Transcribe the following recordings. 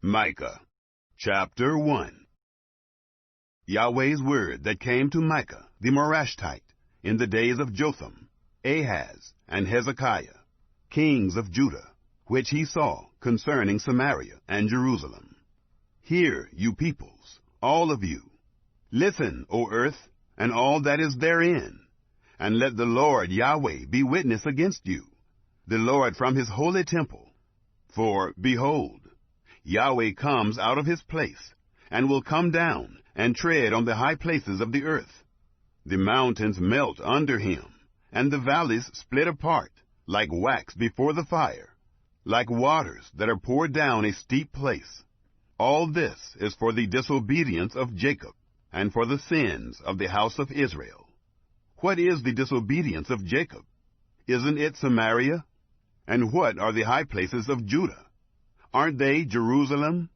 Micah, chapter 1. Yahweh's word that came to Micah the Morashtite in the days of Jotham, Ahaz, and Hezekiah, kings of Judah, which he saw concerning Samaria and Jerusalem. Hear, you peoples, all of you. Listen, O earth, and all that is therein, and let the Lord Yahweh be witness against you, the Lord from his holy temple. For, behold, Yahweh comes out of his place, and will come down and tread on the high places of the earth. The mountains melt under him, and the valleys split apart, like wax before the fire, like waters that are poured down a steep place. All this is for the disobedience of Jacob, and for the sins of the house of Israel. What is the disobedience of Jacob? Isn't it Samaria? And what are the high places of Judah? Aren't they Jerusalem?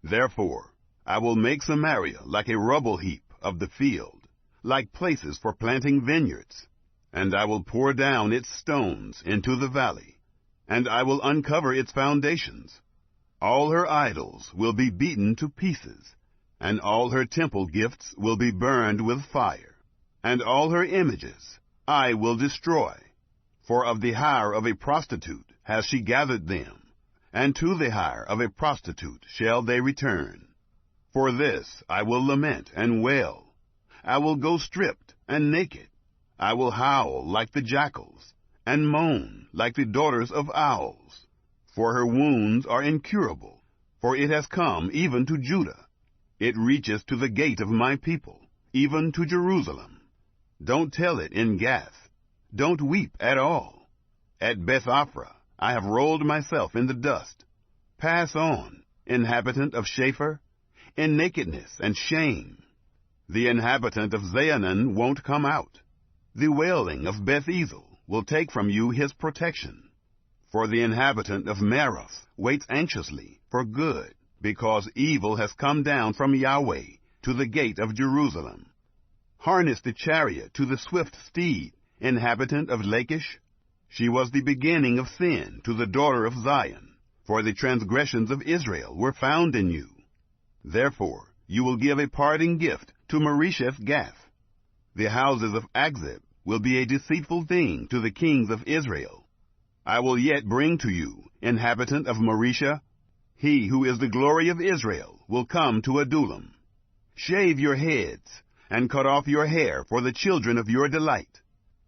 Therefore, I will make Samaria like a rubble heap of the field, like places for planting vineyards. And I will pour down its stones into the valley, and I will uncover its foundations. All her idols will be beaten to pieces, and all her temple gifts will be burned with fire, and all her images I will destroy. For of the hire of a prostitute has she gathered them, and to the hire of a prostitute shall they return. For this I will lament and wail. I will go stripped and naked. I will howl like the jackals, and moan like the daughters of owls. For her wounds are incurable, for it has come even to Judah. It reaches to the gate of my people, even to Jerusalem. Don't tell it in Gath. Don't weep at all. At Beth-Aphrah I have rolled myself in the dust. Pass on, inhabitant of Shapher, in nakedness and shame. The inhabitant of Zaanan won't come out. The wailing of Beth-Ezel will take from you his protection. For the inhabitant of Maroth waits anxiously for good, because evil has come down from Yahweh to the gate of Jerusalem. Harness the chariot to the swift steed, inhabitant of Lachish. She was the beginning of sin to the daughter of Zion, for the transgressions of Israel were found in you. Therefore you will give a parting gift to Moresheth-Gath. The houses of Akzib will be a deceitful thing to the kings of Israel. I will yet bring to you, inhabitant of Mareshah, he who is the glory of Israel will come to Adullam. Shave your heads, and cut off your hair for the children of your delight.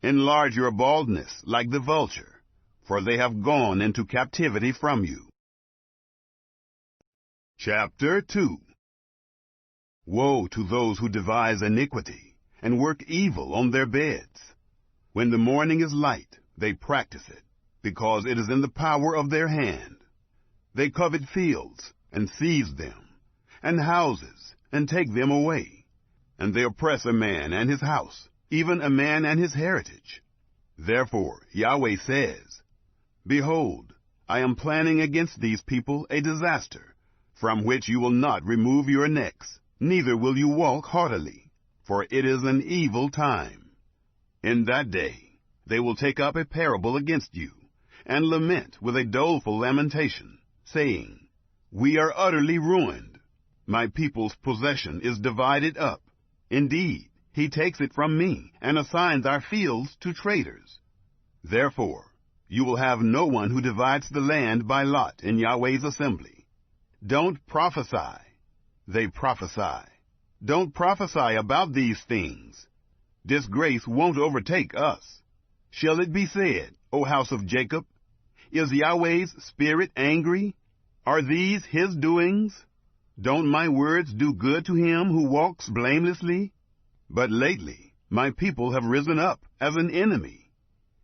Enlarge your baldness like the vulture, for they have gone into captivity from you. Chapter 2. Woe to those who devise iniquity, and work evil on their beds. When the morning is light, they practice it, because it is in the power of their hand. They covet fields, and seize them, and houses, and take them away. And they oppress a man and his house, even a man and his heritage. Therefore Yahweh says, Behold, I am planning against these people a disaster, from which you will not remove your necks, neither will you walk haughtily, for it is an evil time. In that day they will take up a parable against you, and lament with a doleful lamentation, saying, We are utterly ruined. My people's possession is divided up. Indeed, he takes it from me, and assigns our fields to traders. Therefore you will have no one who divides the land by lot in Yahweh's assembly. Don't prophesy. They prophesy. Don't prophesy about these things. Disgrace won't overtake us. Shall it be said, O house of Jacob, is Yahweh's spirit angry? Are these his doings? Don't my words do good to him who walks blamelessly? But lately my people have risen up as an enemy.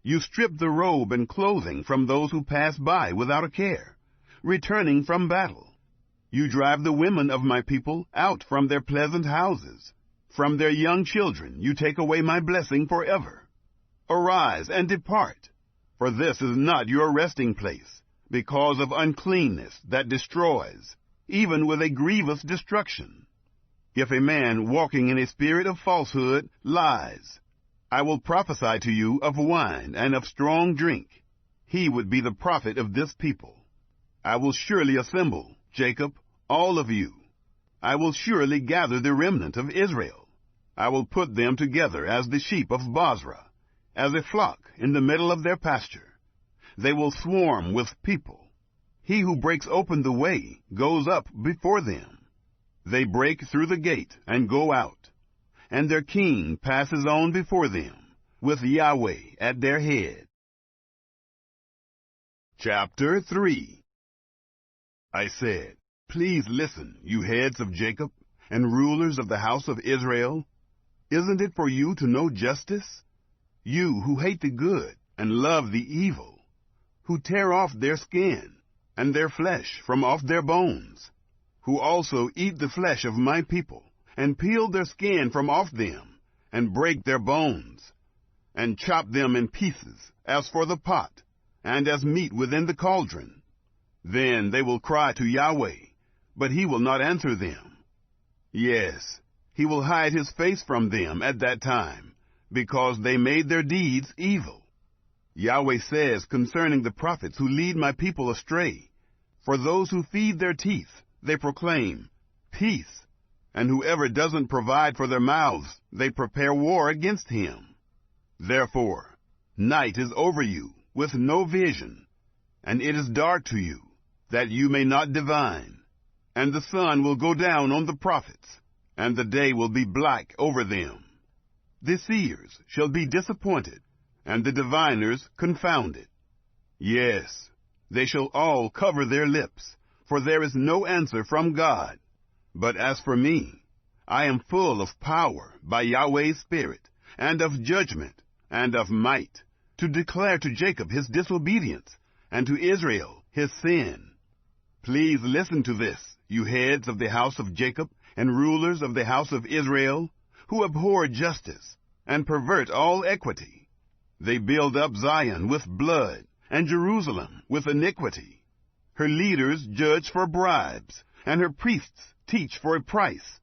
You strip the robe and clothing from those who pass by without a care, returning from battle. You drive the women of my people out from their pleasant houses. From their young children you take away my blessing forever. Arise and depart, for this is not your resting place, because of uncleanness that destroys, even with a grievous destruction. If a man walking in a spirit of falsehood lies, I will prophesy to you of wine and of strong drink. He would be the prophet of this people. I will surely assemble, Jacob, all of you. I will surely gather the remnant of Israel. I will put them together as the sheep of Bozrah, as a flock in the middle of their pasture. They will swarm with people. He who breaks open the way goes up before them. They break through the gate and go out, and their king passes on before them, with Yahweh at their head. Chapter 3. I said, "Please listen, you heads of Jacob, and rulers of the house of Israel. Isn't it for you to know justice? You who hate the good and love the evil, who tear off their skin and their flesh from off their bones, who also eat the flesh of my people, and peel their skin from off them, and break their bones, and chop them in pieces, as for the pot, and as meat within the cauldron. Then they will cry to Yahweh, but he will not answer them. Yes, he will hide his face from them at that time, because they made their deeds evil. Yahweh says concerning the prophets who lead my people astray, for those who feed their teeth, they proclaim peace, and whoever doesn't provide for their mouths, they prepare war against him. Therefore, night is over you with no vision, and it is dark to you, that you may not divine. And the sun will go down on the prophets, and the day will be black over them. The seers shall be disappointed, and the diviners confounded. Yes, they shall all cover their lips, for there is no answer from God. But as for me, I am full of power by Yahweh's Spirit, and of judgment, and of might, to declare to Jacob his disobedience, and to Israel his sin. Please listen to this, you heads of the house of Jacob, and rulers of the house of Israel, who abhor justice, and pervert all equity. They build up Zion with blood, and Jerusalem with iniquity. Her leaders judge for bribes, and her priests teach for a price,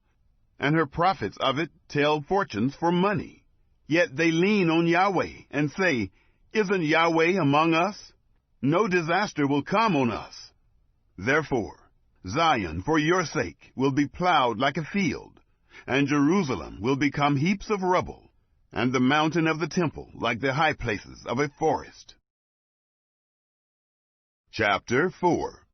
and her prophets of it tell fortunes for money. Yet they lean on Yahweh, and say, "Isn't Yahweh among us? No disaster will come on us." Therefore, Zion, for your sake, will be plowed like a field, and Jerusalem will become heaps of rubble, and the mountain of the temple like the high places of a forest. Chapter 4.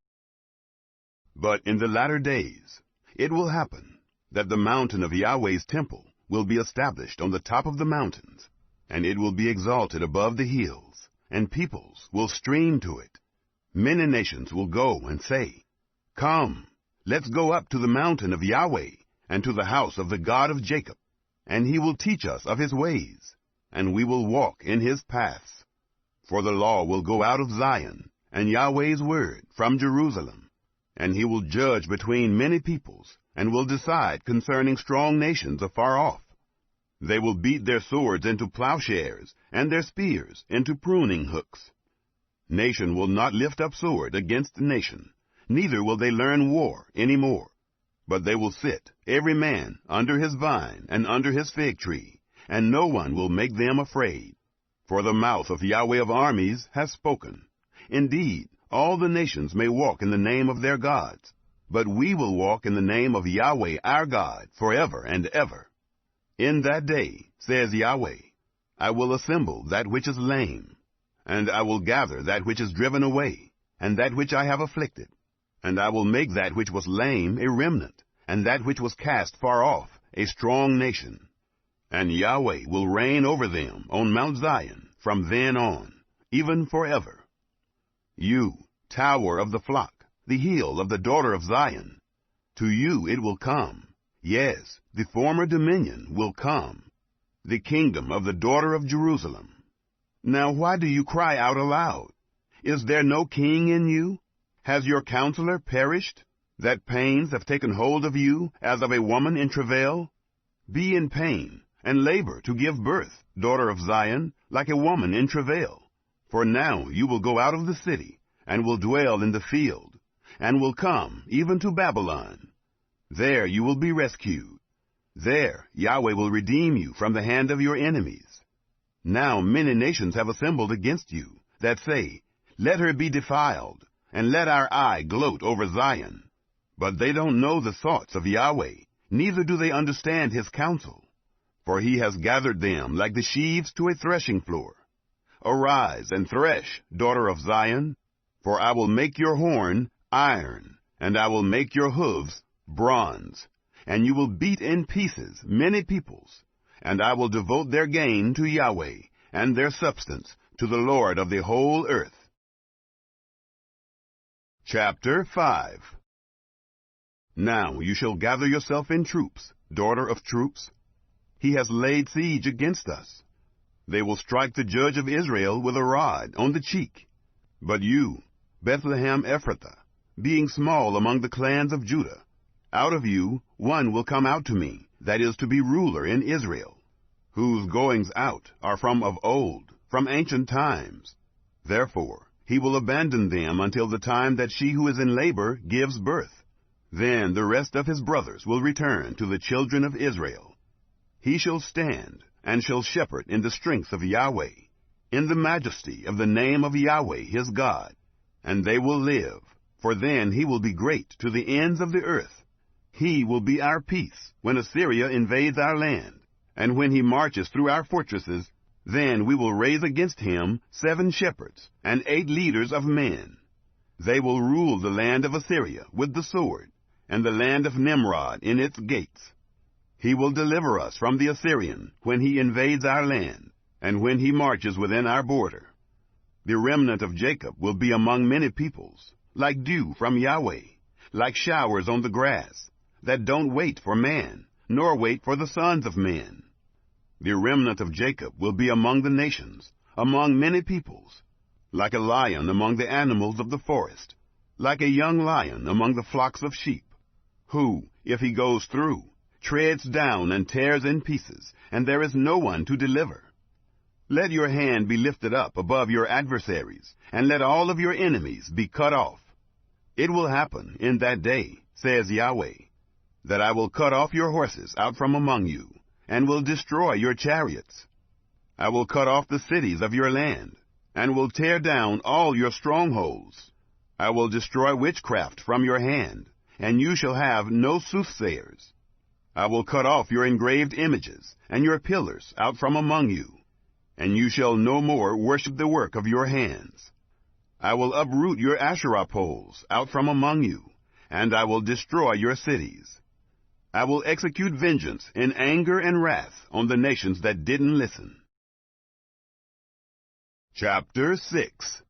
But in the latter days it will happen that the mountain of Yahweh's temple will be established on the top of the mountains, and it will be exalted above the hills, and peoples will stream to it. Many nations will go and say, "Come, let's go up to the mountain of Yahweh, and to the house of the God of Jacob, and he will teach us of his ways, and we will walk in his paths. For the law will go out of Zion, and Yahweh's word from Jerusalem, and he will judge between many peoples, and will decide concerning strong nations afar off. They will beat their swords into plowshares, and their spears into pruning hooks. Nation will not lift up sword against nation, neither will they learn war any more. But they will sit, every man under his vine and under his fig tree, and no one will make them afraid. For the mouth of Yahweh of armies has spoken. Indeed, all the nations may walk in the name of their gods, but we will walk in the name of Yahweh our God forever and ever. In that day, says Yahweh, I will assemble that which is lame, and I will gather that which is driven away, and that which I have afflicted. And I will make that which was lame a remnant, and that which was cast far off a strong nation. And Yahweh will reign over them on Mount Zion from then on, even forever. You, tower of the flock, the hill of the daughter of Zion, to you it will come. Yes, the former dominion will come, the kingdom of the daughter of Jerusalem. Now why do you cry out aloud? Is there no king in you? Has your counselor perished, that pains have taken hold of you as of a woman in travail? Be in pain, and labor to give birth, daughter of Zion, like a woman in travail. For now you will go out of the city, and will dwell in the field, and will come even to Babylon. There you will be rescued. There Yahweh will redeem you from the hand of your enemies. Now many nations have assembled against you, that say, Let her be defiled, and let our eye gloat over Zion. But they don't know the thoughts of Yahweh, neither do they understand his counsel. For he has gathered them like the sheaves to a threshing floor. Arise and thresh, daughter of Zion, for I will make your horn iron, and I will make your hooves bronze, and you will beat in pieces many peoples, and I will devote their gain to Yahweh, and their substance to the Lord of the whole earth. Chapter 5. Now you shall gather yourself in troops, daughter of troops. He has laid siege against us. They will strike the judge of Israel with a rod on the cheek. But you, Bethlehem Ephrathah, being small among the clans of Judah, out of you one will come out to me, that is to be ruler in Israel, whose goings out are from of old, from ancient times. Therefore he will abandon them until the time that she who is in labor gives birth. Then the rest of his brothers will return to the children of Israel. He shall stand, and shall shepherd in the strength of Yahweh, in the majesty of the name of Yahweh his God. And they will live, for then he will be great to the ends of the earth. He will be our peace when Assyria invades our land, and when he marches through our fortresses. Then we will raise against him 7 shepherds and 8 leaders of men. They will rule the land of Assyria with the sword, and the land of Nimrod in its gates. He will deliver us from the Assyrian when he invades our land, and when he marches within our border. The remnant of Jacob will be among many peoples, like dew from Yahweh, like showers on the grass, that don't wait for man, nor wait for the sons of men. The remnant of Jacob will be among the nations, among many peoples, like a lion among the animals of the forest, like a young lion among the flocks of sheep, who, if he goes through, treads down and tears in pieces, and there is no one to deliver. Let your hand be lifted up above your adversaries, and let all of your enemies be cut off. It will happen in that day, says Yahweh, that I will cut off your horses out from among you, and will destroy your chariots. I will cut off the cities of your land, and will tear down all your strongholds. I will destroy witchcraft from your hand, and you shall have no soothsayers. I will cut off your engraved images, and your pillars out from among you, and you shall no more worship the work of your hands. I will uproot your Asherah poles out from among you, and I will destroy your cities. I will execute vengeance in anger and wrath on the nations that didn't listen. Chapter 6.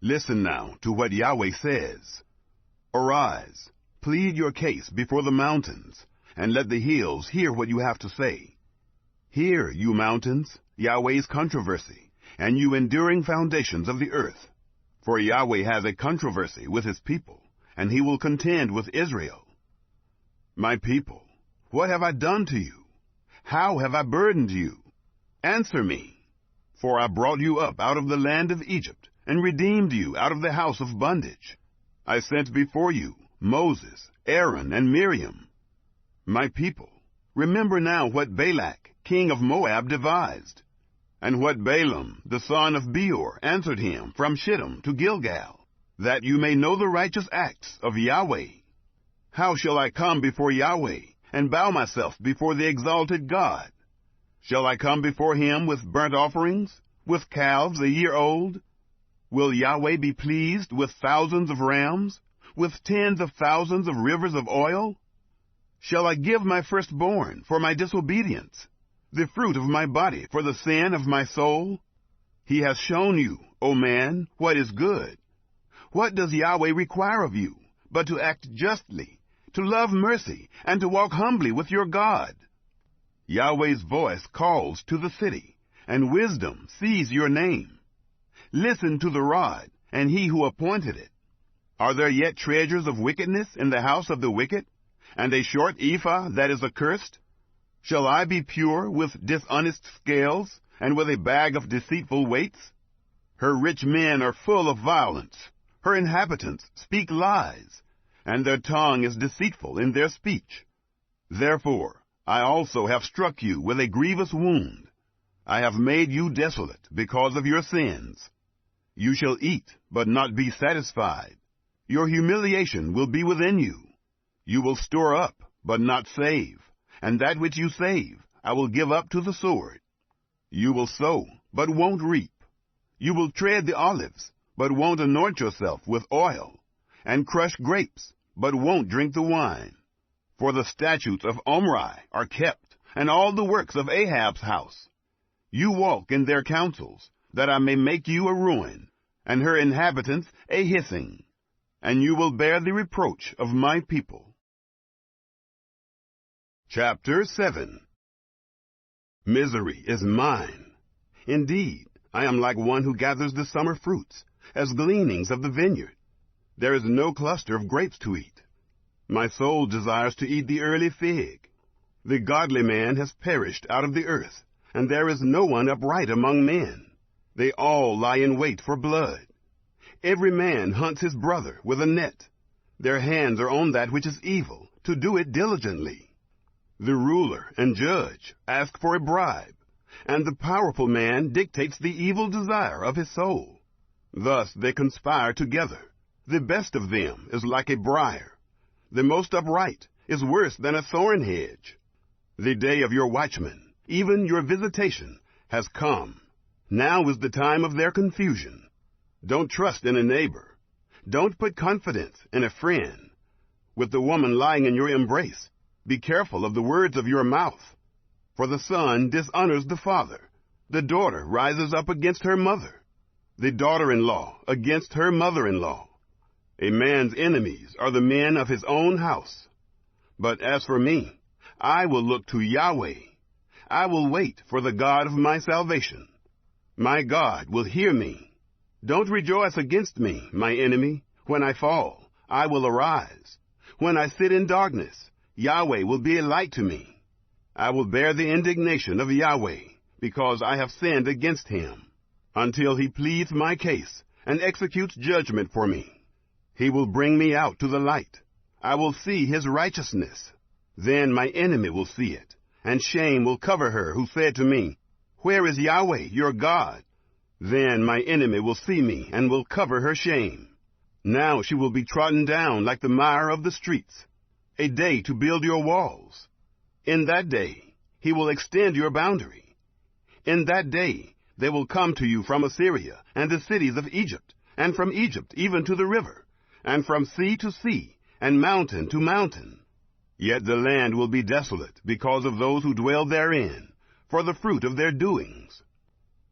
Listen now to what Yahweh says. Arise, plead your case before the mountains, and let the hills hear what you have to say. Hear, you mountains, Yahweh's controversy, and you enduring foundations of the earth. For Yahweh has a controversy with his people, and he will contend with Israel. My people, what have I done to you? How have I burdened you? Answer me. For I brought you up out of the land of Egypt, and redeemed you out of the house of bondage. I sent before you Moses, Aaron, and Miriam. My people, remember now what Balak, king of Moab, devised, and what Balaam, the son of Beor, answered him from Shittim to Gilgal, that you may know the righteous acts of Yahweh. How shall I come before Yahweh, and bow myself before the exalted God? Shall I come before him with burnt offerings, with calves a year old? Will Yahweh be pleased with thousands of rams, with tens of thousands of rivers of oil? Shall I give my firstborn for my disobedience, the fruit of my body for the sin of my soul? He has shown you, O man, what is good. What does Yahweh require of you, but to act justly, to love mercy, and to walk humbly with your God? Yahweh's voice calls to the city, and wisdom sees your name. Listen to the rod, and he who appointed it. Are there yet treasures of wickedness in the house of the wicked, and a short ephah that is accursed? Shall I be pure with dishonest scales, and with a bag of deceitful weights? Her rich men are full of violence. Her inhabitants speak lies, and their tongue is deceitful in their speech. Therefore I also have struck you with a grievous wound. I have made you desolate because of your sins. You shall eat, but not be satisfied. Your humiliation will be within you. You will store up, but not save, and that which you save I will give up to the sword. You will sow, but won't reap. You will tread the olives, but won't anoint yourself with oil, and crush grapes, but won't drink the wine. For the statutes of Omri are kept, and all the works of Ahab's house. You walk in their counsels, that I may make you a ruin, and her inhabitants a hissing, and you will bear the reproach of my people. Chapter 7. Misery is mine. Indeed, I am like one who gathers the summer fruits, as gleanings of the vineyard. There is no cluster of grapes to eat. My soul desires to eat the early fig. The godly man has perished out of the earth, and there is no one upright among men. They all lie in wait for blood. Every man hunts his brother with a net. Their hands are on that which is evil, to do it diligently. The ruler and judge ask for a bribe, and the powerful man dictates the evil desire of his soul. Thus they conspire together. The best of them is like a briar. The most upright is worse than a thorn hedge. The day of your watchman, even your visitation, has come. Now is the time of their confusion. Don't trust in a neighbor. Don't put confidence in a friend. With the woman lying in your embrace, be careful of the words of your mouth. For the son dishonors the father. The daughter rises up against her mother. The daughter-in-law against her mother-in-law. A man's enemies are the men of his own house. But as for me, I will look to Yahweh. I will wait for the God of my salvation. My God will hear me. Don't rejoice against me, my enemy. When I fall, I will arise. When I sit in darkness, Yahweh will be a light to me. I will bear the indignation of Yahweh, because I have sinned against him, until he pleads my case and executes judgment for me. He will bring me out to the light. I will see his righteousness. Then my enemy will see it, and shame will cover her who said to me, Where is Yahweh, your God? Then my enemy will see me and will cover her shame. Now she will be trodden down like the mire of the streets, a day to build your walls. In that day he will extend your boundary. In that day they will come to you from Assyria and the cities of Egypt, and from Egypt even to the river, and from sea to sea, and mountain to mountain. Yet the land will be desolate because of those who dwell therein, for the fruit of their doings.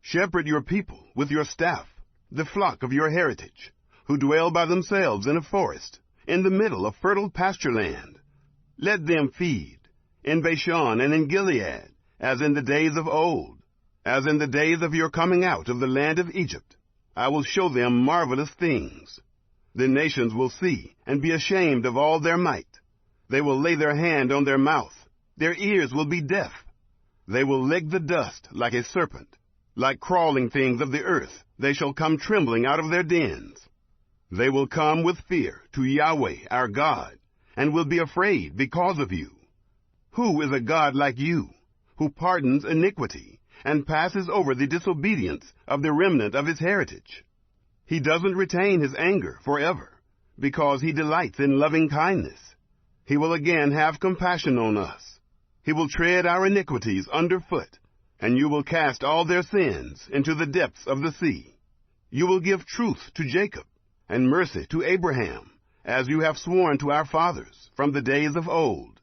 Shepherd your people with your staff, the flock of your heritage, who dwell by themselves in a forest, in the middle of fertile pasture land. Let them feed, in Bashan and in Gilead, as in the days of old, as in the days of your coming out of the land of Egypt. I will show them marvelous things. The nations will see and be ashamed of all their might. They will lay their hand on their mouth. Their ears will be deaf. They will lick the dust like a serpent. Like crawling things of the earth, they shall come trembling out of their dens. They will come with fear to Yahweh our God, and will be afraid because of you. Who is a God like you, who pardons iniquity, and passes over the disobedience of the remnant of his heritage? He doesn't retain his anger forever, because he delights in loving kindness. He will again have compassion on us. He will tread our iniquities underfoot, and you will cast all their sins into the depths of the sea. You will give truth to Jacob, and mercy to Abraham, as you have sworn to our fathers from the days of old.